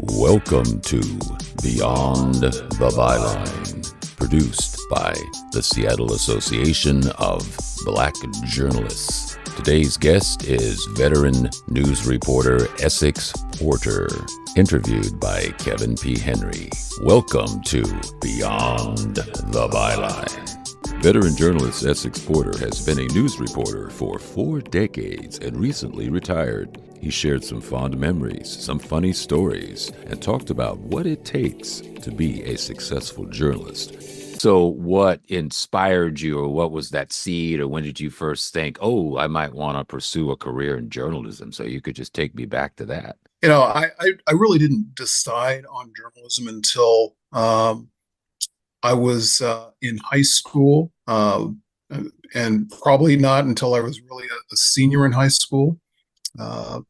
Welcome to Beyond the Byline, produced by the Seattle Association of Black Journalists. Today's guest is veteran news reporter Essex Porter, interviewed by Kevin P. Henry. Welcome to Beyond the Byline. Veteran journalist Essex Porter has been a news reporter for 4 decades and recently retired. He shared some fond memories, some funny stories, and talked about what it takes to be a successful journalist. So what inspired you, or what was that seed, or when did you first think, oh, I might want to pursue a career in journalism? So you could just take me back to that. I really didn't decide on journalism until I was in high school, and probably not until I was really a senior in high school. Uh,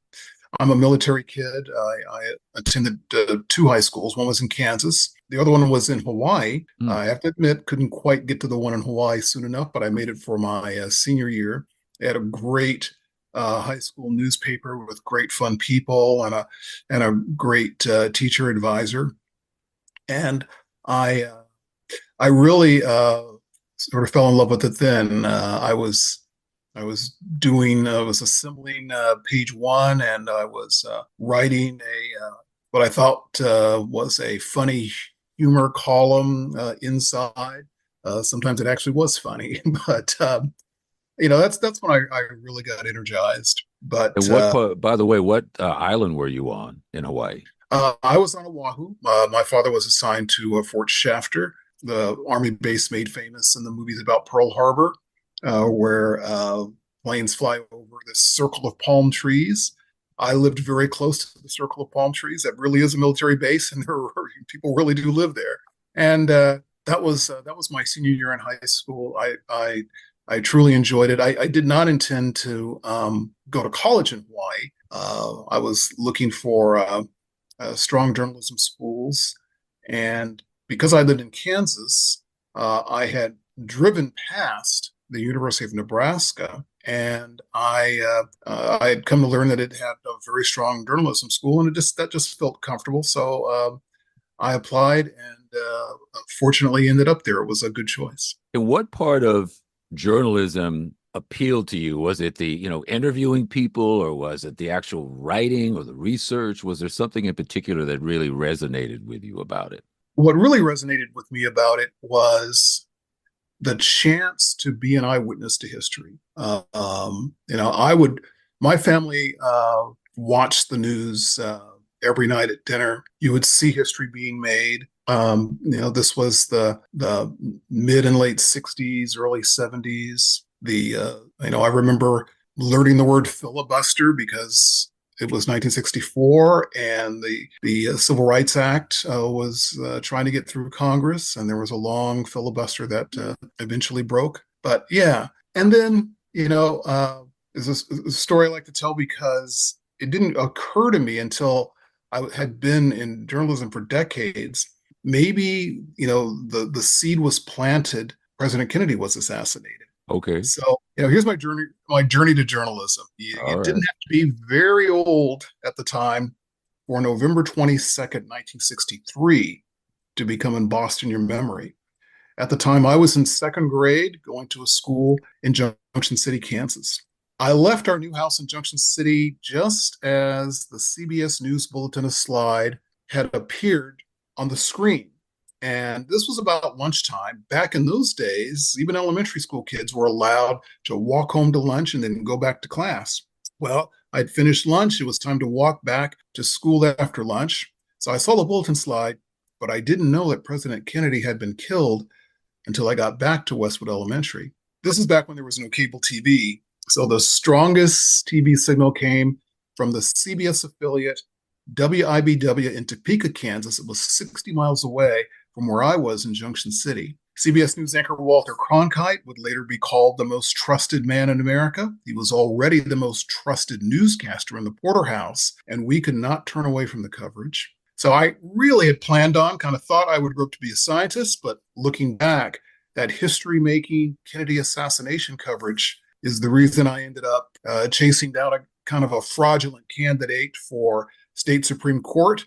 I'm a military kid. I attended 2 high schools. One was in Kansas. The other one was in Hawaii. Mm. I have to admit, couldn't quite get to the one in Hawaii soon enough, but I made it for my senior year. I had a great high school newspaper with great fun people and a great teacher advisor. And I I really sort of fell in love with it then. I was assembling page one, and I was writing a what I thought was a funny humor column inside. Sometimes it actually was funny, but that's when I really got energized. And But what part, by the way, what island were you on in Hawaii? I was on Oahu. My father was assigned to Fort Shafter, the Army base made famous in the movies about Pearl Harbor, where planes fly over this circle of palm trees. I lived very close to the circle of palm trees. That really is a military base, and people really do live there. And that was my senior year in high school. I truly enjoyed it. I did not intend to go to college in Hawaii. I was looking for strong journalism schools, and because I lived in Kansas, I had driven past the University of Nebraska, and I had come to learn that it had a very strong journalism school, and that just felt comfortable. So I applied, and fortunately ended up there. It was a good choice. And what part of journalism appealed to you? Was it the, interviewing people, or was it the actual writing or the research? Was there something in particular that really resonated with you about it? What really resonated with me about it was the chance to be an eyewitness to history. My family watched the news every night at dinner. You would see history being made. This was the mid and late '60s, early '70s. I remember learning the word filibuster because it was 1964, and the Civil Rights Act was trying to get through Congress, and there was a long filibuster that eventually broke. But yeah, and then is a story I like to tell because it didn't occur to me until I had been in journalism for decades. Maybe the seed was planted. President Kennedy was assassinated. Okay. So, here's my journey to journalism. You, All you right. didn't have to be very old at the time for November 22nd, 1963 to become embossed in your memory. At the time, I was in second grade going to a school in Junction City, Kansas. I left our new house in Junction City just as the CBS News Bulletin slide had appeared on the screen. And this was about lunchtime. Back in those days, even elementary school kids were allowed to walk home to lunch and then go back to class. Well, I'd finished lunch. It was time to walk back to school after lunch. So I saw the bulletin slide, but I didn't know that President Kennedy had been killed until I got back to Westwood Elementary. This is back when there was no cable TV. So the strongest TV signal came from the CBS affiliate WIBW in Topeka, Kansas. It was 60 miles away from where I was in Junction City. CBS News anchor Walter Cronkite would later be called the most trusted man in America. He was already the most trusted newscaster in the Porter House, and we could not turn away from the coverage. So I really had planned on, kind of thought I would grow up to be a scientist, but looking back, that history-making Kennedy assassination coverage is the reason I ended up chasing down a kind of a fraudulent candidate for state Supreme Court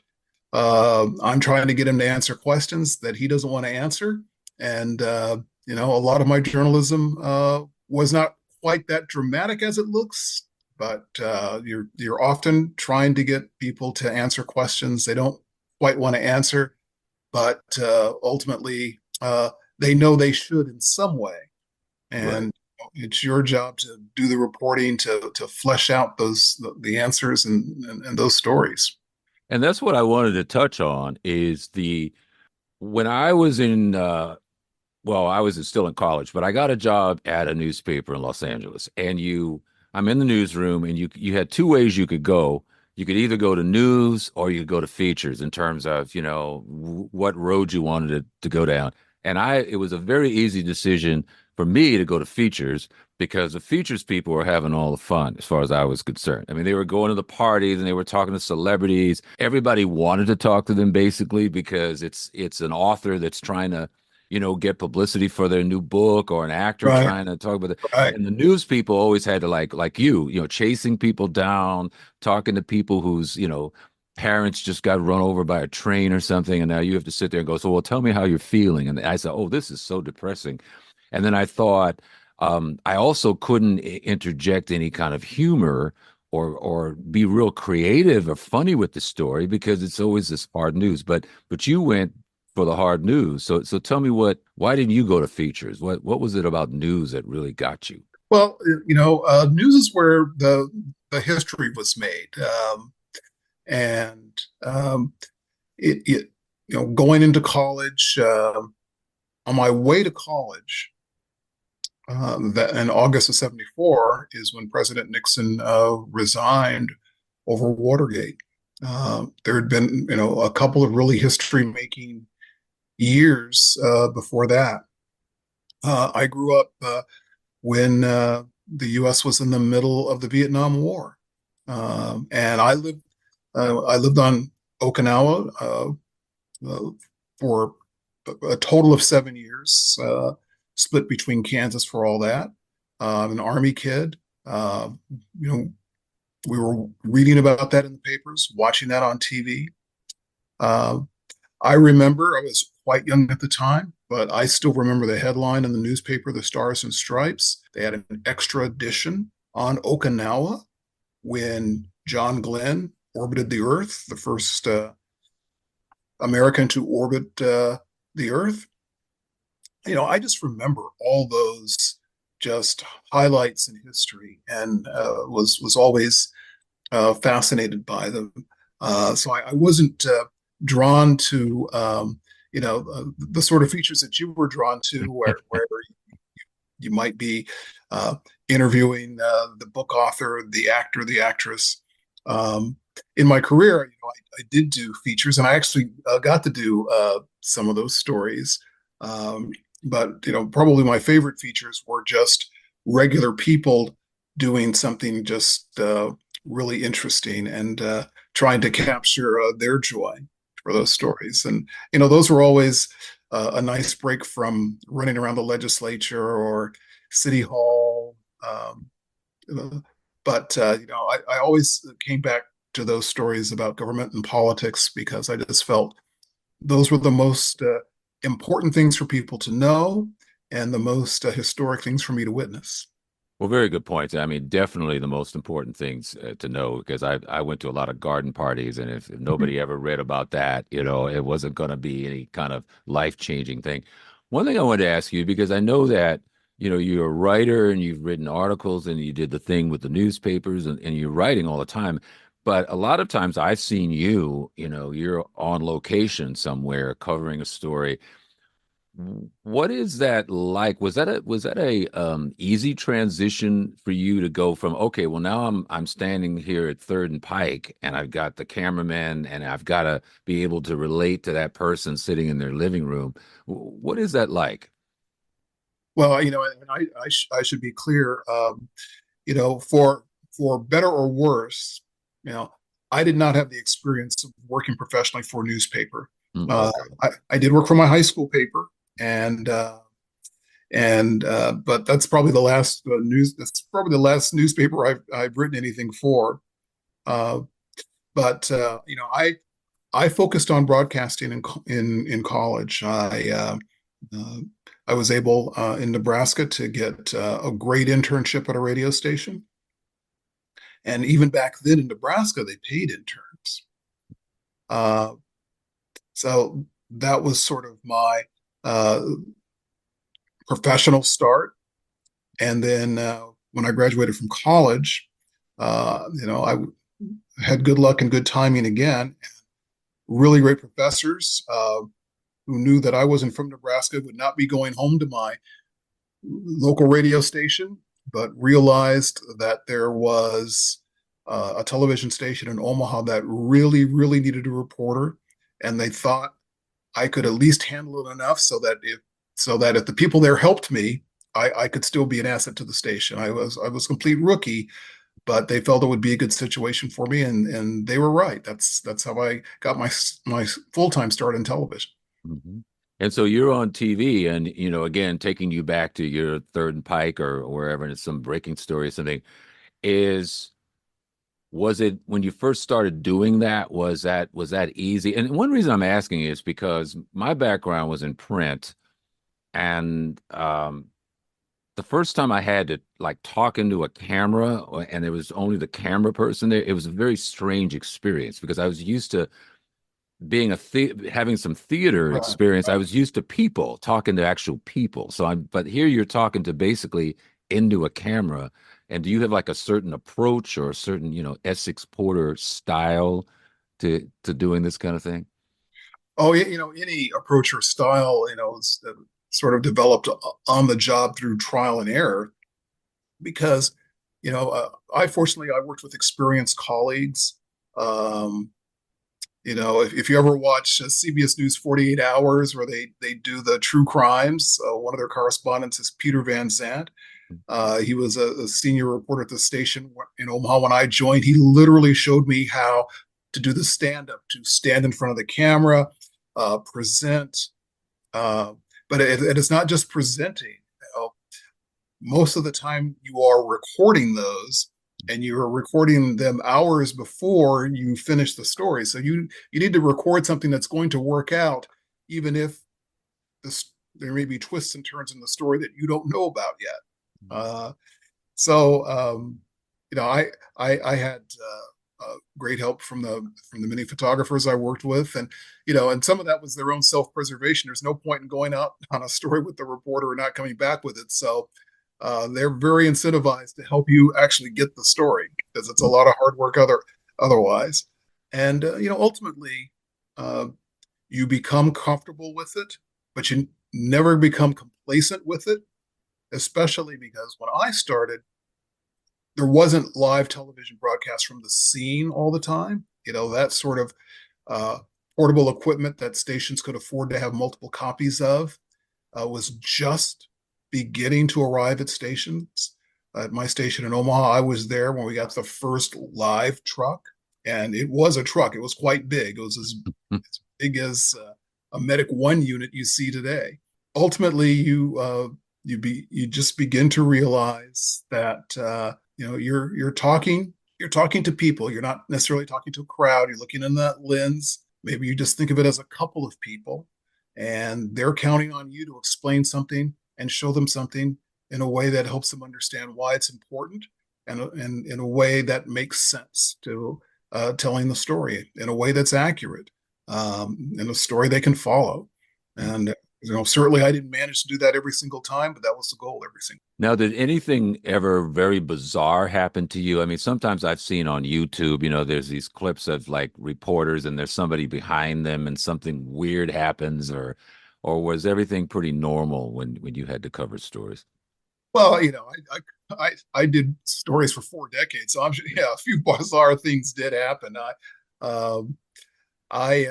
I'm trying to get him to answer questions that he doesn't want to answer. And, a lot of my journalism was not quite that dramatic as it looks, but you're often trying to get people to answer questions they don't quite want to answer, but ultimately they know they should in some way. Right. And it's your job to do the reporting to flesh out the answers and those stories. And that's what I wanted to touch on is the when I was in well, I was still in college, but I got a job at a newspaper in Los Angeles. And I'm in the newsroom, and you had two ways you could go. You could either go to news or you could go to features in terms of, what road you wanted to go down. And it was a very easy decision for me to go to features because the features people were having all the fun as far as I was concerned. I mean, they were going to the parties and they were talking to celebrities. Everybody wanted to talk to them basically because it's an author that's trying to get publicity for their new book or an actor Right, trying to talk about it. right, And the news people always had to like chasing people down, talking to people whose, parents just got run over by a train or something. And now you have to sit there and go, so, well, tell me how you're feeling. And I said, oh, this is so depressing. And then I thought, I also couldn't interject any kind of humor or be real creative or funny with the story because it's always this hard news. But you went for the hard news. So tell me why didn't you go to features? What was it about news that really got you? well, news is where the history was made. And it going into college, on my way to college, that in August of '74 is when President Nixon resigned over Watergate. There had been, a couple of really history-making years before that. I grew up when the U.S. was in the middle of the Vietnam War, and I lived on Okinawa for a total of 7 years, split between Kansas for all that. I'm an Army kid. You know, we were reading about that in the papers, watching that on TV. Uh, I remember I was quite young at the time, but I still remember the headline in the newspaper, The Stars and Stripes. They had an extra edition on Okinawa when John Glenn orbited the Earth, the first American to orbit the Earth. I just remember all those just highlights in history, and was always fascinated by them. So I wasn't drawn to the sort of features that you were drawn to, where you might be uh, interviewing the book author, the actor, the actress. In my career, I did do features, and I actually got to do some of those stories. Um, but probably my favorite features were just regular people doing something just really interesting and trying to capture their joy for those stories. And those were always a nice break from running around the legislature or city hall. But I always came back to those stories about government and politics because I just felt those were the most important things for people to know and the most historic things for me to witness. Well, very good points. I mean, definitely the most important things to know because I went to a lot of garden parties, and if nobody ever read about that, it wasn't going to be any kind of life-changing thing. One thing I wanted to ask you because I know that you're a writer and you've written articles and you did the thing with the newspapers and you're writing all the time, but a lot of times I've seen you're on location somewhere covering a story. What is that like? Was that a easy transition for you to go from, okay, well now I'm standing here at Third and Pike and I've got the cameraman and I've got to be able to relate to that person sitting in their living room. What is that like? Well, and I should be clear. For better or worse, you know, I did not have the experience of working professionally for a newspaper. Okay. I did work for my high school paper, and but that's probably the last news. That's probably the last newspaper I've written anything for. Uh, but I focused on broadcasting in college. Uh, I was able in Nebraska to get a great internship at a radio station, and even back then in Nebraska, they paid interns. Uh, so that was sort of my uh, professional start. And then when I graduated from college, I had good luck and good timing again. Really great professors who knew that I wasn't from Nebraska, would not be going home to my local radio station, but realized that there was a television station in Omaha that really, really needed a reporter, and they thought I could at least handle it enough so that if the people there helped me, I could still be an asset to the station. I was a complete rookie, but they felt it would be a good situation for me, and they were right. That's how I got my full time start in television. Mhm. And so you're on TV, and again, taking you back to your Third and Pike or wherever, and it's some breaking story or something. Is Was it when you first started doing that? Was that easy? And one reason I'm asking is because my background was in print, and the first time I had to like talk into a camera, and there was only the camera person there, it was a very strange experience because I was used to being having some theater Right. experience. I was used to people talking to actual people. But here you're talking to basically into a camera. And do you have like a certain approach or a certain, Essex Porter style to doing this kind of thing? Oh, any approach or style, is sort of developed on the job through trial and error. Because, I worked with experienced colleagues. Um, if you ever watch CBS News 48 Hours, where they do the true crimes, one of their correspondents is Peter Van Zandt. He was a senior reporter at the station in Omaha when I joined. He literally showed me how to do the stand up, to stand in front of the camera, present. Uh, but it is not just presenting. Most of the time, you are recording those, and you are recording them hours before you finish the story. So you need to record something that's going to work out, even if there may be twists and turns in the story that you don't know about yet. Uh, so I had great help from the many photographers I worked with, and some of that was their own self preservation. There's no point in going out on a story with the reporter and not coming back with it. So they're very incentivized to help you actually get the story because it's a lot of hard work otherwise. And ultimately, uh, you become comfortable with it, but you never become complacent with it, especially because when I started, there wasn't live television broadcast from the scene all the time. That sort of uh, portable equipment that stations could afford to have multiple copies of was just beginning to arrive at stations. At my station in Omaha, I was there when we got the first live truck, and it was a truck. It was quite big. It was as big as a Medic One unit you see today. Ultimately, you just begin to realize that you're talking to people. You're not necessarily talking to a crowd. You're looking in that lens. Maybe you just think of it as a couple of people, and they're counting on you to explain something and show them something in a way that helps them understand why it's important, and in a way that makes sense to telling the story in a way that's accurate, in a story they can follow. And certainly I didn't manage to do that every single time, but that was the goal every single. Now, did anything ever very bizarre happen to you? I mean, sometimes I've seen on YouTube, there's these clips of like reporters and there's somebody behind them and something weird happens, or was everything pretty normal when you had to cover stories? Well, I did stories for 4 decades, so I'm sure, yeah, a few bizarre things did happen. Um, I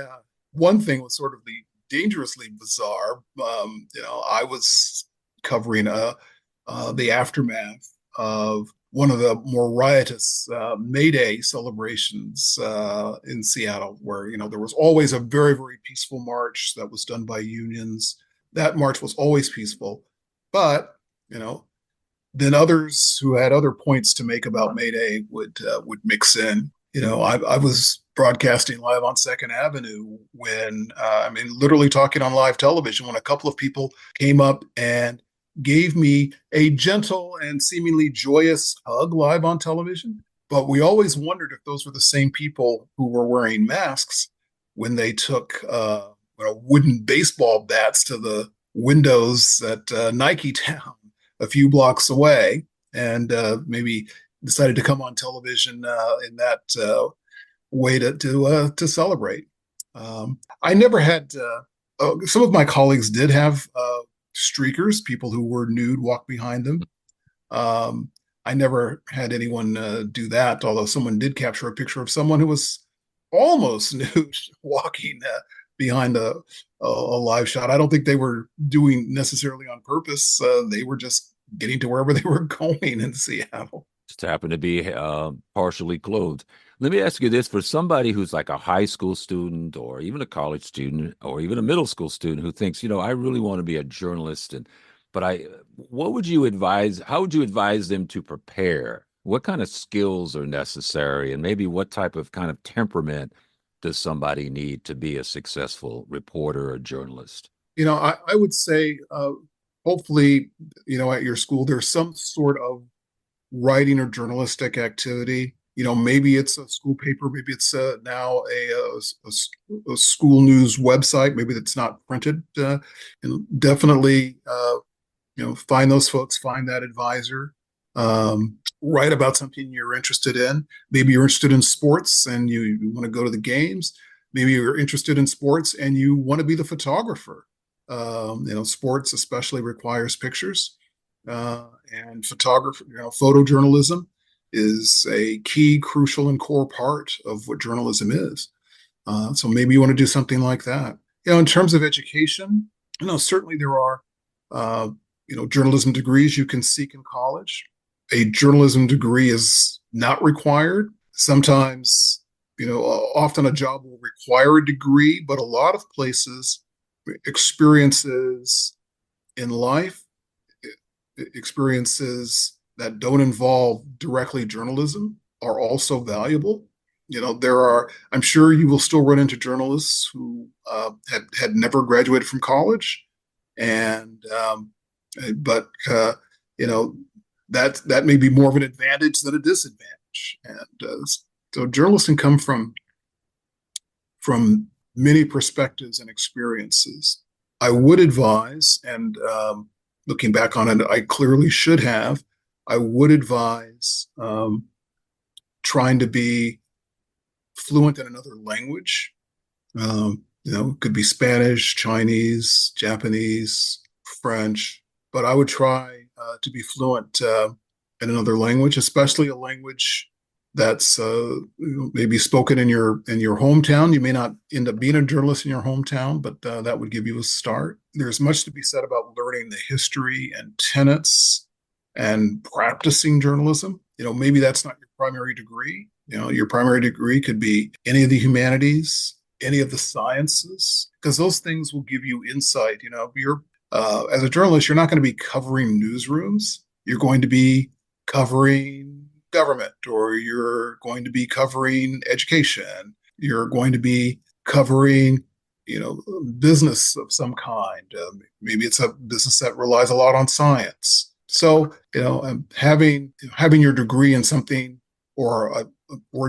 One thing was sort of the dangerously bizarre. I was covering the aftermath of one of the more riotous May Day celebrations in Seattle, where there was always a very, very peaceful march that was done by unions. That march was always peaceful, but you know then others who had other points to make about May Day would mix in. I was broadcasting live on Second Avenue when, literally talking on live television when a couple of people came up and gave me a gentle and seemingly joyous hug live on television. But we always wondered if those were the same people who were wearing masks when they took wooden baseball bats to the windows at Nike Town a few blocks away and maybe decided to come on television in that way to celebrate. I never had. Some of my colleagues did have streakers, people who were nude walk behind them. Um, I never had anyone do that, although someone did capture a picture of someone who was almost nude walking behind a live shot. I don't think they were doing necessarily on purpose. They were just getting to wherever they were going in Seattle. Just happen to be partially clothed. Let me ask you this, for somebody who's like a high school student or even a college student or even a middle school student who thinks, I really want to be a journalist what would you advise, how would you advise them to prepare? What kind of skills are necessary and maybe what type of kind of temperament does somebody need to be a successful reporter or journalist? I would say hopefully, at your school, there's some sort of writing or journalistic activity. Maybe it's a school paper, maybe it's now a school news website, maybe that's not printed. And definitely, find those folks, find that advisor, write about something you're interested in. Maybe you're interested in sports and you want to go to the games. Maybe you're interested in sports and you want to be the photographer. Sports especially requires pictures. And photography, photojournalism is a key, crucial, and core part of what journalism is. So maybe you want to do something like that. In terms of education, certainly there are, journalism degrees you can seek in college. A journalism degree is not required. Sometimes, often a job will require a degree, but a lot of places, experiences in life, experiences that don't involve directly journalism are also valuable. I'm sure you will still run into journalists who had never graduated from college, and but that may be more of an advantage than a disadvantage. And so journalists can come from many perspectives and experiences. I would advise, and looking back on it, I clearly should have. I would advise trying to be fluent in another language. It could be Spanish, Chinese, Japanese, French, but I would try to be fluent in another language, especially a language that's maybe spoken in your hometown. You may not end up being a journalist in your hometown, but that would give you a start. There's much to be said about learning the history and tenets and practicing journalism. Maybe that's not your primary degree. Your primary degree could be any of the humanities, any of the sciences, because those things will give you insight. You're as a journalist, you're not going to be covering newsrooms. You're going to be covering government, or you're going to be covering education. You're going to be covering, business of some kind. Maybe it's a business that relies a lot on science. So, having your degree in something, or a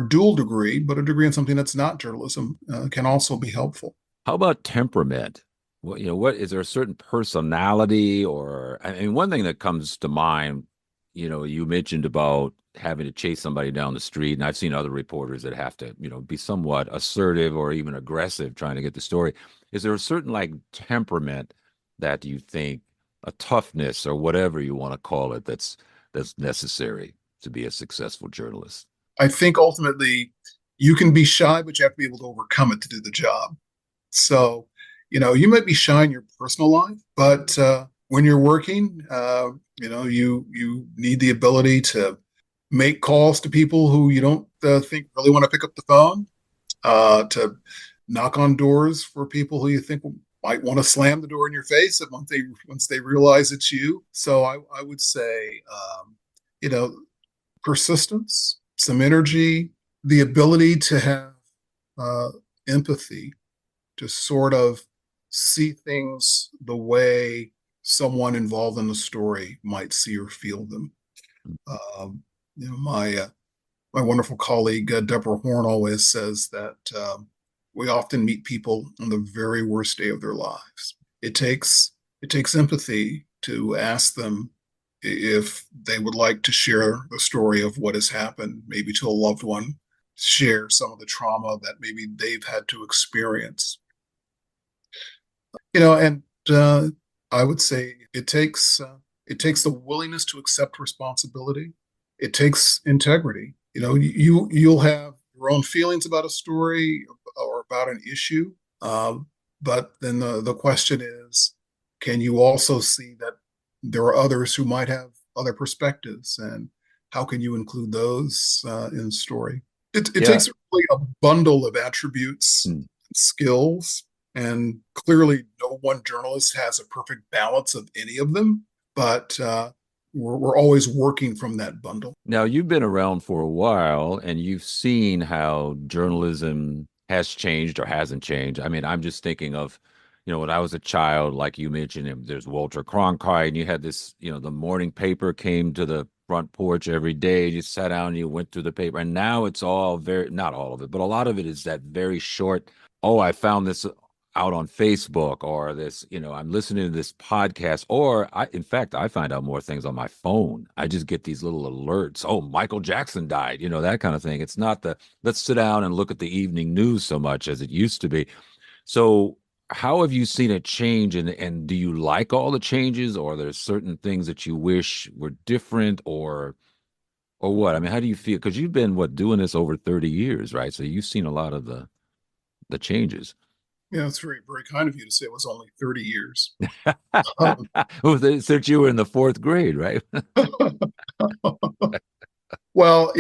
dual degree, but a degree in something that's not journalism, can also be helpful. How about temperament? What is there a certain personality or, one thing that comes to mind, you mentioned about having to chase somebody down the street, and I've seen other reporters that have to, be somewhat assertive or even aggressive trying to get the story. Is there a certain like temperament that you think, a toughness or whatever you want to call it, that's necessary to be a successful journalist? I think ultimately you can be shy, but you have to be able to overcome it to do the job. So, you might be shy in your personal life, but when you're working, you need the ability to make calls to people who you don't think really want to pick up the phone, to knock on doors for people who you think might want to slam the door in your face once they realize it's you. So I would say, persistence, some energy, the ability to have uh, empathy, to sort of see things the way someone involved in the story might see or feel them. Um, my wonderful colleague Deborah Horn always says that we often meet people on the very worst day of their lives. It takes it takes empathy to ask them if they would like to share the story of what has happened, maybe to a loved one, share some of the trauma that maybe they've had to experience. And I would say it takes the willingness to accept responsibility. It takes integrity. You'll have your own feelings about a story or about an issue, but then the question is, can you also see that there are others who might have other perspectives, and how can you include those in the story? It Yeah. takes really a bundle of attributes, Mm. skills, and clearly no one journalist has a perfect balance of any of them, but we're always working from that bundle. Now, you've been around for a while and you've seen how journalism has changed or hasn't changed. I mean, I'm just thinking of, when I was a child, like you mentioned, there's Walter Cronkite, and you had this, the morning paper came to the front porch every day. You sat down and you went through the paper. And now it's all very, not all of it, but a lot of it is that very short, oh, I found this out on Facebook, or this, I'm listening to this podcast, or in fact, I find out more things on my phone. I just get these little alerts. Oh, Michael Jackson died, that kind of thing. It's not the let's sit down and look at the evening news so much as it used to be. So how have you seen it change, and do you like all the changes, or there's certain things that you wish were different, or what? I mean, how do you feel? Because you've been doing this over 30 years, right? So you've seen a lot of the changes. Yeah, it's very, very kind of you to say it was only 30 years. Um, Since you were in the fourth grade, right? well,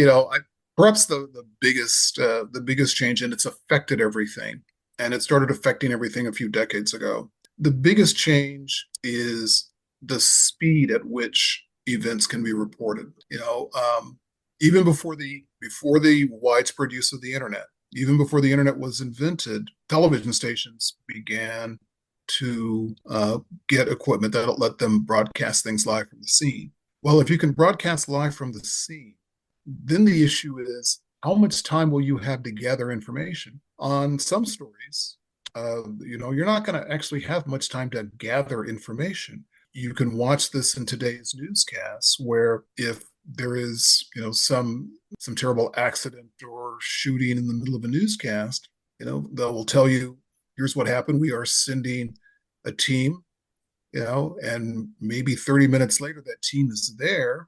perhaps the biggest change, and it's affected everything, and it started affecting everything a few decades ago. The biggest change is the speed at which events can be reported. Even before the widespread use of the internet, even before the internet was invented, television stations began to get equipment that'll let them broadcast things live from the scene. Well, if you can broadcast live from the scene, then the issue is, how much time will you have to gather information on some stories? You're not going to actually have much time to gather information. You can watch this in today's newscasts, where if there is, some terrible accident or shooting in the middle of a newscast, they will tell you, here's what happened. We are sending a team, and maybe 30 minutes later, that team is there.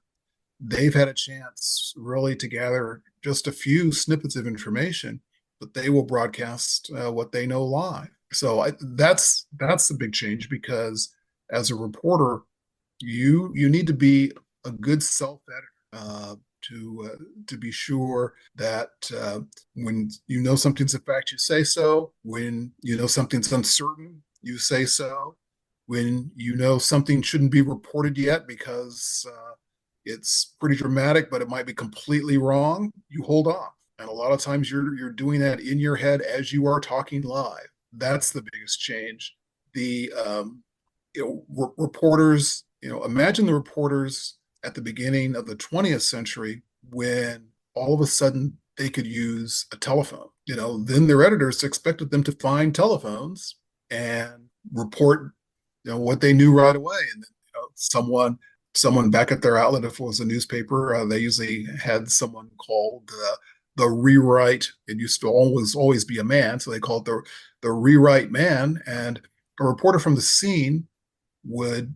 They've had a chance really to gather just a few snippets of information, but they will broadcast what they know live. So that's the big change, because as a reporter, you need to be a good self editor to be sure that when you know something's a fact, you say so. When you know something's uncertain, you say so. When you know something shouldn't be reported yet because it's pretty dramatic, but it might be completely wrong, you hold off. And a lot of times you're doing that in your head as you are talking live. That's the biggest change. The reporters, imagine the reporters at the beginning of the 20th century, when all of a sudden they could use a telephone. Then their editors expected them to find telephones and report, what they knew right away. And then, someone back at their outlet, if it was a newspaper, they usually had someone called the rewrite. It used to always be a man, so they called it the rewrite man. And a reporter from the scene would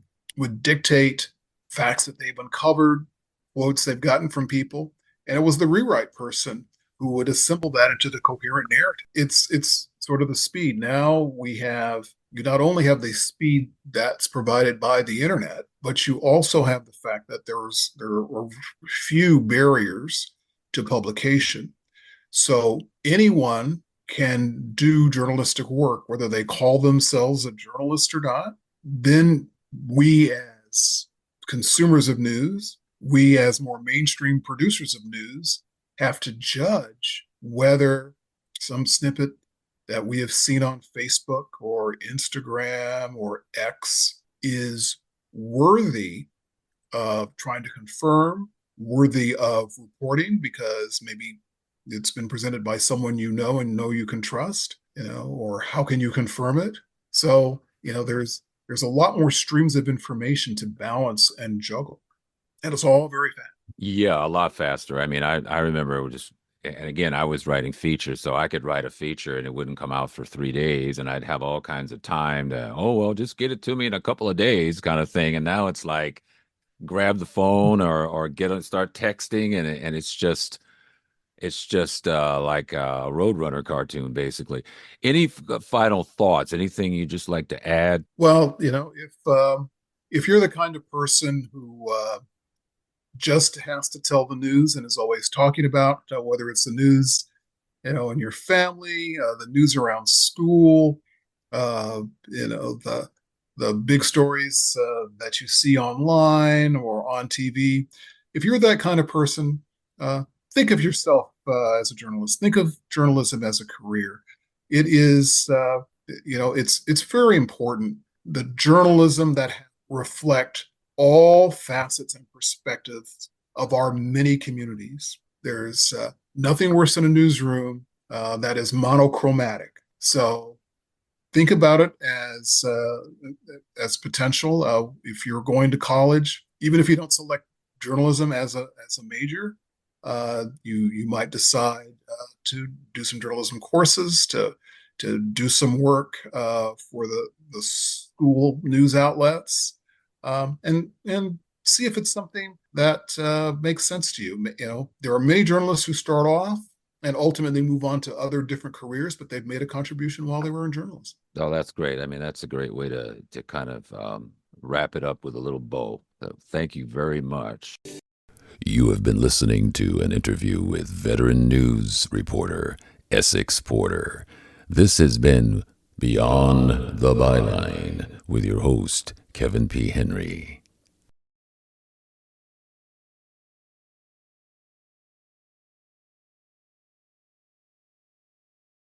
dictate facts that they've uncovered, quotes they've gotten from people, and it was the rewrite person who would assemble that into the coherent narrative. It's sort of the speed. Now you not only have the speed that's provided by the internet, but you also have the fact that there are few barriers to publication. So anyone can do journalistic work, whether they call themselves a journalist or not. Then we, as consumers of news, we as more mainstream producers of news, have to judge whether some snippet that we have seen on Facebook or Instagram or X is worthy of trying to confirm, worthy of reporting because maybe it's been presented by someone you know and know you can trust, or how can you confirm it? So, there's a lot more streams of information to balance and juggle. And it's all very fast. Yeah, a lot faster. I mean, I remember and again, I was writing features, so I could write a feature and it wouldn't come out for 3 days, and I'd have all kinds of time to, oh, well, just get it to me in a couple of days kind of thing. And now it's like, grab the phone or start texting, and it's just like a Roadrunner cartoon, basically. Any final thoughts? Anything you just like to add? Well, if you're the kind of person who just has to tell the news and is always talking about whether it's the news, in your family, the news around school, the big stories that you see online or on TV. If you're that kind of person, think of yourself as a journalist. Think of journalism as a career. It is, it's very important. The journalism that reflect all facets and perspectives of our many communities. There's nothing worse than a newsroom that is monochromatic. So think about it as potential. If you're going to college, even if you don't select journalism as a major, you might decide to do some journalism courses, to do some work for the school news outlets, and see if it's something that makes sense to you. There are many journalists who start off and ultimately move on to other different careers, but they've made a contribution while they were in journalism. Oh, that's great. I mean, that's a great way to kind of wrap it up with a little bow. So thank you very much. You have been listening to an interview with veteran news reporter Essex Porter. This has been Beyond the Byline with your host, Kevin P. Henry.